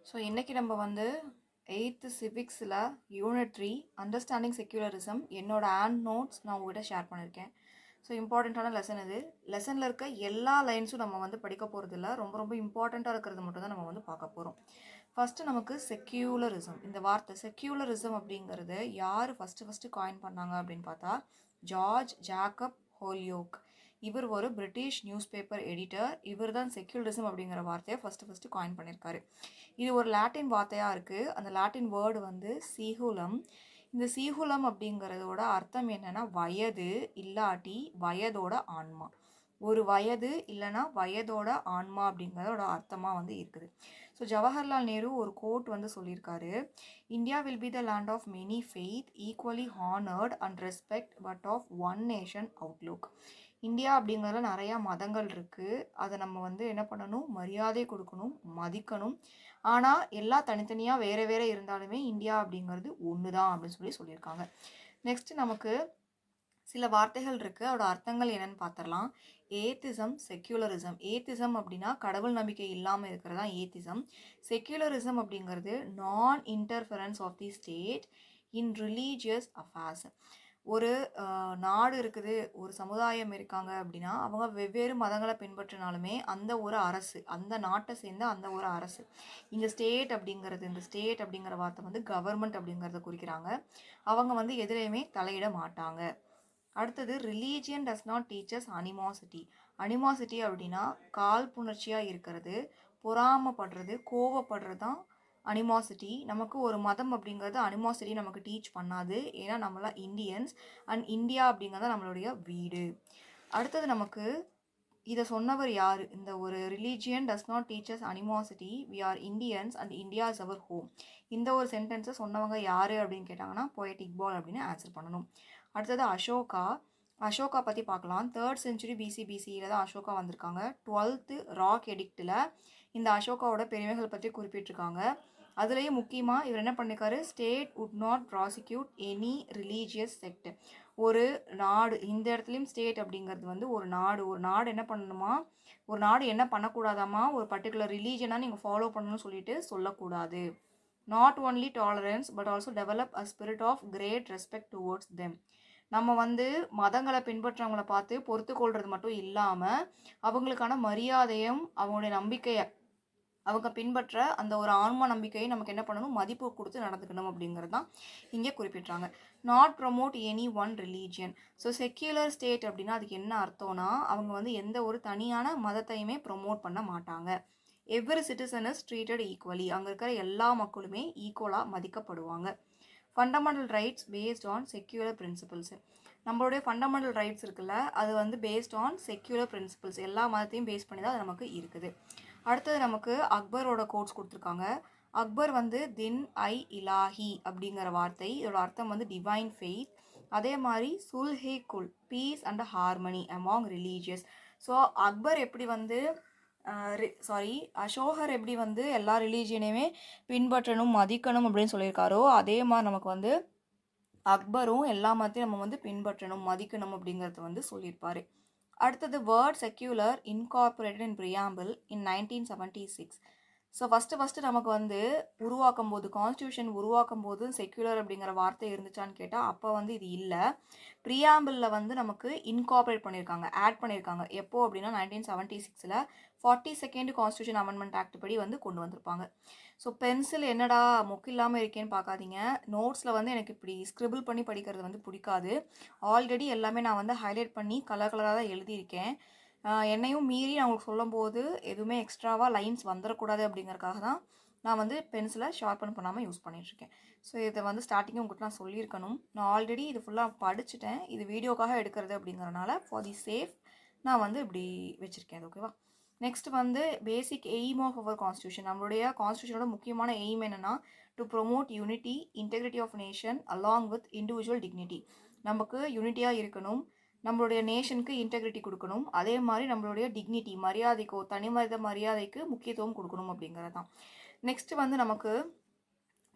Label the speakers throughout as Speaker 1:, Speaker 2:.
Speaker 1: So இன்றைக்கி நம்ம வந்து 8th சிவிக்ஸில் யூனிட் 3 அண்டர்ஸ்டாண்டிங் செக்யூலரிசம் என்னோட ஹேண்ட் நோட்ஸ் நான் உங்கள்கிட்ட ஷேர் பண்ணியிருக்கேன். ஸோ இம்பார்ட்டண்ட்டான லெசன் இது. லெசனில் இருக்க எல்லா லைன்ஸும் நம்ம வந்து படிக்க போகிறது இல்லை, ரொம்ப ரொம்ப இம்பார்ட்டண்ட்டாக இருக்கிறது மட்டும் தான் நம்ம வந்து பார்க்க போகிறோம். ஃபஸ்ட்டு நமக்கு செக்யூலரிசம், இந்த வார்த்தை செக்யூலரிசம் அப்படிங்கிறது யார் ஃபஸ்ட்டு காயின் பண்ணாங்க அப்படின்னு பார்த்தா ஜார்ஜ் ஜேக்கப் ஹோல்யோக். இவர் ஒரு பிரிட்டிஷ் நியூஸ் பேப்பர் எடிட்டர். இவர் தான் செக்யூலரிசம் அப்படிங்கிற வார்த்தையை ஃபஸ்ட்டு காயின் பண்ணியிருக்காரு. இது ஒரு லாட்டின் வார்த்தையாக இருக்குது. அந்த லாட்டின் வேர்டு வந்து சீகுலம். இந்த சீகுலம் அப்படிங்கிறதோட அர்த்தம் என்னென்னா வயது இல்லாட்டி வயதோட ஆன்மா. ஒரு வயது இல்லைனா வயதோட ஆன்மா அப்படிங்கிறதோட அர்த்தமாக வந்து இருக்குது. ஸோ ஜவஹர்லால் நேரு ஒரு கோட் வந்து சொல்லியிருக்காரு, India will be the land of many faith, equally honoured and respect, but of one nation outlook. India அப்படிங்கிறதுல நிறையா மதங்கள் இருக்குது, அதை நம்ம வந்து என்ன பண்ணணும், மரியாதை கொடுக்கணும், மதிக்கணும். ஆனால் எல்லாம் தனித்தனியாக வேறு வேறு இருந்தாலுமே இந்தியா அப்படிங்கிறது ஒன்று தான் அப்படின்னு சொல்லியிருக்காங்க. நெக்ஸ்ட் நமக்கு சில வார்த்தைகள் இருக்குது, அதோட அர்த்தங்கள் என்னென்னு பார்த்துடலாம். Atheism, secularism. ஏத்திசம் அப்படின்னா கடவுள் நம்பிக்கை இல்லாமல் இருக்கிறதா ஏத்திசம். செக்யூலரிசம் அப்படிங்கிறது non interference of the state in religious affairs. ஒரு நாடு இருக்குது, ஒரு சமுதாயம் இருக்காங்க அப்படின்னா அவங்க வெவ்வேறு மதங்களை பின்பற்றினாலுமே அந்த ஒரு அரசு, அந்த நாட்டை சேர்ந்த அந்த ஒரு அரசு. இந்த ஸ்டேட் அப்படிங்கிற வார்த்தை வந்து கவர்மெண்ட் அப்படிங்கிறத குறிக்கிறாங்க. அவங்க வந்து எதுலேயுமே தலையிட மாட்டாங்க. அடுத்தது religion does not teachers animosity. Animosity அப்படின்னா காழ்ப்புணர்ச்சியாக இருக்கிறது, பொறாமப்படுறது, கோவப்படுறது தான் அனிமாசிட்டி. நமக்கு ஒரு மதம் அப்படிங்கிறது அனிமாசிட்டி நமக்கு டீச் பண்ணாது, ஏன்னா நம்மளாம் இந்தியன்ஸ் அண்ட் இந்தியா அப்படிங்கிறது நம்மளுடைய வீடு. அடுத்தது நமக்கு இதை சொன்னவர் யார், இந்த ஒரு religion does not teachers animosity, we are Indians and India is our home. இந்த ஒரு சென்டென்ஸை சொன்னவங்க யார் அப்படின்னு கேட்டாங்கன்னா பொயட்டிக் பால் அப்படின்னு ஆன்சர் பண்ணணும். அடுத்தது அசோகா பற்றி பார்க்கலாம். 3rd century பிசியில் தான் அசோகா வந்திருக்காங்க. 12th ராக் எடிக்டில் இந்த அசோகாவோட பெருமைகள் பற்றி குறிப்பிட்டிருக்காங்க. அதுலேயும் முக்கியமாக இவர் என்ன பண்ணியிருக்காரு, state would not prosecute any religious sect. ஒரு நாடு, இந்த இடத்துலையும் ஸ்டேட் அப்படிங்கிறது வந்து ஒரு நாடு என்ன பண்ணணுமா, ஒரு நாடு என்ன பண்ணக்கூடாதாமா, ஒரு பர்டிகுலர் ரிலீஜனாக நீங்கள் ஃபாலோ பண்ணணும்னு சொல்லிட்டு சொல்லக்கூடாது. Not only tolerance but also develop a spirit of great respect towards them. நம்ம வந்து மதங்களை பின்பற்றவங்களை பார்த்து பொறுத்து கொள்வது மட்டும் இல்லாமல் அவங்களுக்கான மரியாதையும் அவங்களுடைய நம்பிக்கையை அவங்க பின்பற்ற அந்த ஒரு ஆன்ம நம்பிக்கையை நமக்கு என்ன பண்ணணும், மதிப்பு கொடுத்து நடந்துக்கணும் அப்படிங்கிறது தான் இங்கே குறிப்பிட்றாங்க. Not promote any one religion. So secular state அப்படின்னா அதுக்கு என்ன அர்த்தம்னா அவங்க வந்து எந்த ஒரு தனியான மதத்தையுமே ப்ரொமோட் பண்ண மாட்டாங்க. Every citizen is treated equally. அங்கே இருக்கிற எல்லா மக்களுமே ஈக்குவலாக மதிக்கப்படுவாங்க. Fundamental rights based on secular principles. நம்மளுடைய ஃபண்டமெண்டல் ரைட்ஸ் இருக்குல்ல, அது வந்து பேஸ்ட் ஆன் செக்யூலர் பிரின்சிபல்ஸ். எல்லா மதத்தையும் பேஸ் பண்ணி தான் அது நமக்கு இருக்குது. அடுத்தது நமக்கு அக்பரோட கோட்ஸ் கொடுத்துருக்காங்க. அக்பர் வந்து தின் ஐ இலாஹி அப்படிங்கிற வார்த்தை, இதோட அர்த்தம் வந்து டிவைன் ஃபெய்த். அதே மாதிரி Sulh-e-Kul, peace and harmony among religious. So Akbar எப்படி வந்து அசோகர் எப்படி வந்து எல்லா ரிலீஜியனையுமே பின்பற்றணும், மதிக்கணும் அப்படின்னு சொல்லியிருக்காரோ, அதே மாதிரி நமக்கு வந்து அக்பரும் எல்லா மதத்தையும் நம்ம வந்து பின்பற்றணும், மதிக்கணும் அப்படிங்கிறது வந்து சொல்லியிருப்பாரு. அடுத்தது வேர்ட் செக்யூலர் இன்கார்பரேட்டட் இன் ப்ரியாம்பிள் இன் 1976. ஸோ ஃபஸ்ட்டு நமக்கு வந்து கான்ஸ்டியூஷன் உருவாக்கும் போது செக்யூலர் அப்படிங்கிற வார்த்தை இருந்துச்சான்னு கேட்டால் அப்போ வந்து இது இல்லை. ப்ரியாம்பிளில் வந்து நமக்கு இன்கார்பரேட் பண்ணியிருக்காங்க, ஆட் பண்ணியிருக்காங்க. எப்போ அப்படின்னா 1976 42nd கான்ஸ்டியூஷன் அமெண்ட்மெண்ட் ஆக்ட் படி வந்து கொண்டு வந்திருப்பாங்க. ஸோ பென்சில் என்னடா மொக்கு இல்லாமல் இருக்கேன்னு பார்க்காதீங்க. நோட்ஸில் வந்து எனக்கு இப்படி ஸ்க்ரிபிள் பண்ணி படிக்கிறது வந்து பிடிக்காது. ஆல்ரெடி எல்லாமே நான் வந்து ஹைலைட் பண்ணி கலராக தான் எழுதியிருக்கேன். என்னையும் மீறி நான் உங்களுக்கு சொல்லும்போது எதுவுமே எக்ஸ்ட்ராவாக லைன்ஸ் வந்துடக்கூடாது அப்படிங்கிறதுக்காக தான் நான் வந்து பென்சிலை ஷார்ப்பன் பண்ணாமல் யூஸ் பண்ணிகிட்ருக்கேன். ஸோ இதை வந்து ஸ்டார்டிங்கே உங்கள்கிட்ட நான் சொல்லியிருக்கணும். நான் ஆல்ரெடி இது ஃபுல்லாக படிச்சுட்டேன், இது வீடியோக்காக எடுக்கிறது அப்படிங்கிறனால ஃபார் தி சேஃப் நான் வந்து இப்படி வச்சுருக்கேன். அது ஓகேவா? நெக்ஸ்ட் வந்து basic aim of our constitution. நம்மளுடைய கான்ஸ்டியூஷனோட முக்கியமான எய்ம் என்னென்னா to promote unity, integrity of nation along with individual dignity. நமக்கு யூனிட்டியாக இருக்கணும், நம்மளுடைய நேஷனுக்கு இன்டெகிரிட்டி கொடுக்கணும், அதே மாதிரி நம்மளுடைய டிக்னிட்டி, மரியாதைக்கோ தனி மனித மரியாதைக்கு முக்கியத்துவம் கொடுக்கணும் அப்படிங்கிறது தான். நெக்ஸ்ட் வந்து நமக்கு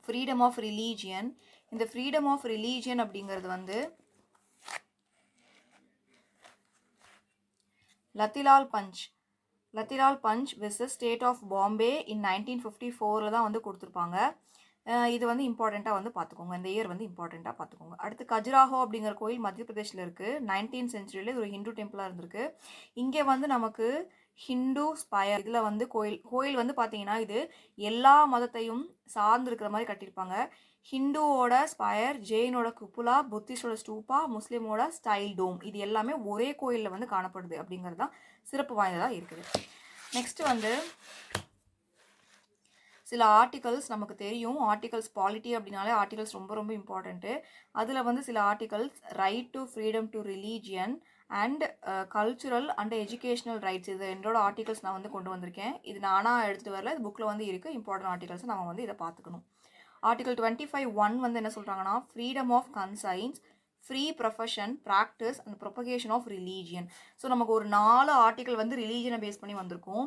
Speaker 1: ஃப்ரீடம் ஆஃப் ரிலீஜியன். இந்த ஃப்ரீடம் ஆஃப் ரிலீஜியன் அப்படிங்கிறது வந்து Ratilal Panachand Ratilal Panachand versus state of Bombay in 1954 தான் வந்து கொடுத்துருப்பாங்க. இது வந்து இம்பார்ட்டண்ட்டாக வந்து பார்த்துக்கோங்க. இந்த இயர் வந்து இம்பார்ட்டண்ட்டாக பார்த்துக்கோங்க. அடுத்து கஜுராஹோ அப்படிங்கிற கோயில் மத்திய பிரதேஷில் இருக்குது. 19th centuryல இது ஒரு ஹிந்து டெம்பிளாக இருந்திருக்கு. இங்கே வந்து நமக்கு ஹிந்து ஸ்பயர் இதில் வந்து கோயில் வந்து பார்த்தீங்கன்னா இது எல்லா மதத்தையும் சார்ந்து இருக்கிற மாதிரி கட்டியிருப்பாங்க. ஹிந்துவோட ஸ்பயர், ஜெயினோட குப்புலா, புத்திஸ்டோட ஸ்டூப்பா, முஸ்லீமோட ஸ்டைல் டோம், இது எல்லாமே ஒரே கோயிலில் வந்து காணப்படுது அப்படிங்கிறது தான் சிறப்பு வாய்ந்ததாக இருக்குது. நெக்ஸ்ட் வந்து சில ஆர்டிகல்ஸ் நமக்கு தெரியும். ஆர்டிகல்ஸ் பாலிட்டி அப்படின்னாலே ஆர்டிகல்ஸ் ரொம்ப ரொம்ப இம்பார்ட்டண்ட்டு. அதில் வந்து சில articles right to freedom to religion and cultural and educational rights, இது என்னோட ஆர்டிகல்ஸ் நான் வந்து கொண்டு வந்திருக்கேன். இது நானாக எடுத்துகிட்டு வரல, இது புக்கில் வந்து இருக்குது. இம்பார்ட்டன்ட் ஆர்டிகல்ஸ் நம்ம வந்து இதை பார்த்துக்கணும். ஆர்டிகல் 25(1) வந்து என்ன சொல்கிறாங்கன்னா, freedom of conscience, free profession, practice and propagation of religion. So நமக்கு ஒரு 4 ஆர்டிகல் வந்து ரிலீஜியனை பேஸ் பண்ணி வந்திருக்கும்.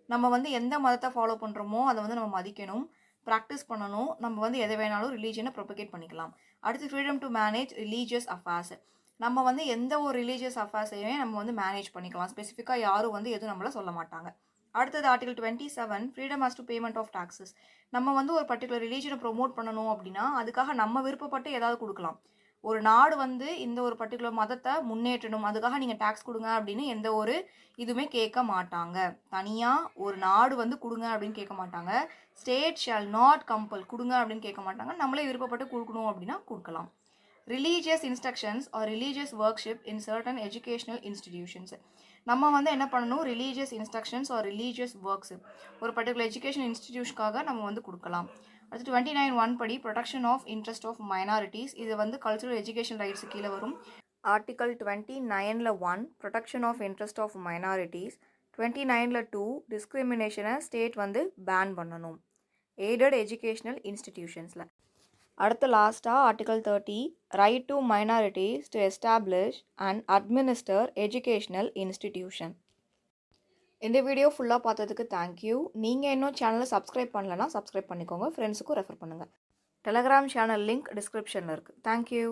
Speaker 1: நம்ம வந்து எந்த மதத்தை ஃபாலோ பண்ணுறோமோ அதை வந்து நம்ம மதிக்கணும், ப்ராக்டிஸ் பண்ணணும். நம்ம வந்து எதை வேணாலும் ரிலீஜியனை ப்ரொபகேட் பண்ணிக்கலாம். அடுத்து freedom to manage religious affairs. நம்ம வந்து எந்த ஒரு ரிலீஜியஸ் அஃபேர்ஸையுமே நம்ம வந்து மேனேஜ் பண்ணிக்கலாம். ஸ்பெசிஃபிக்காக யாரும் வந்து எதுவும் நம்மளை சொல்ல மாட்டாங்க. அடுத்தது article 27 freedom as to payment of taxes. நம்ம வந்து ஒரு பர்டிகுலர் ரிலீஜனை ப்ரொமோட் பண்ணணும் அப்படின்னா அதுக்காக நம்ம விருப்பப்பட்டு ஏதாவது கொடுக்கலாம். ஒரு நாடு வந்து இந்த ஒரு பர்டிகுலர் மதத்தை முன்னேற்றணும், அதுக்காக நீங்கள் டேக்ஸ் கொடுங்க அப்படின்னு எந்த ஒரு இதுவுமே கேட்க மாட்டாங்க. தனியாக ஒரு நாடு வந்து கொடுங்க அப்படின்னு கேட்க மாட்டாங்க. ஸ்டேட் ஷால் நாட் கம்பல், கொடுங்க அப்படின்னு கேட்க மாட்டாங்க. நம்மளே விருப்பப்பட்டு கொடுக்கணும் அப்படின்னா கொடுக்கலாம். Religious instructions or religious worship in certain educational institutions. நம்ம வந்து என்ன பண்ணணும், religious instructions or religious worship ஒரு பர்டிகுலர் எஜுகேஷன் இன்ஸ்டிடியூஷனுக்காக நம்ம வந்து கொடுக்கலாம். அடுத்து 29(1) படி protection of interest of minorities, இது வந்து கல்ச்சுரல் எஜுகேஷன் ரைட்ஸ் கீழே வரும். Article 29(1) protection of interest of minorities, 29(2) டிஸ்கிரிமினேஷனை ஸ்டேட் வந்து பேன் பண்ணணும் எய்டட் எஜுகேஷனல் இன்ஸ்டிடியூஷன்ஸில். அடுத்து லாஸ்ட்டாக article 30 right to minorities to establish and administer educational institution. இந்த வீடியோ ஃபுல்லாக பார்த்ததுக்கு தேங்க்யூ. நீங்கள் இன்னும் சேனலை சப்ஸ்கிரைப் பண்ணலன்னா சப்ஸ்கிரைப் பண்ணிக்கோங்க, ஃப்ரெண்ட்ஸுக்கும் ரெஃபர் பண்ணுங்கள். டெலகிராம் சேனல் லிங்க் டிஸ்கிரிப்ஷனில் இருக்குது. தேங்க்யூ.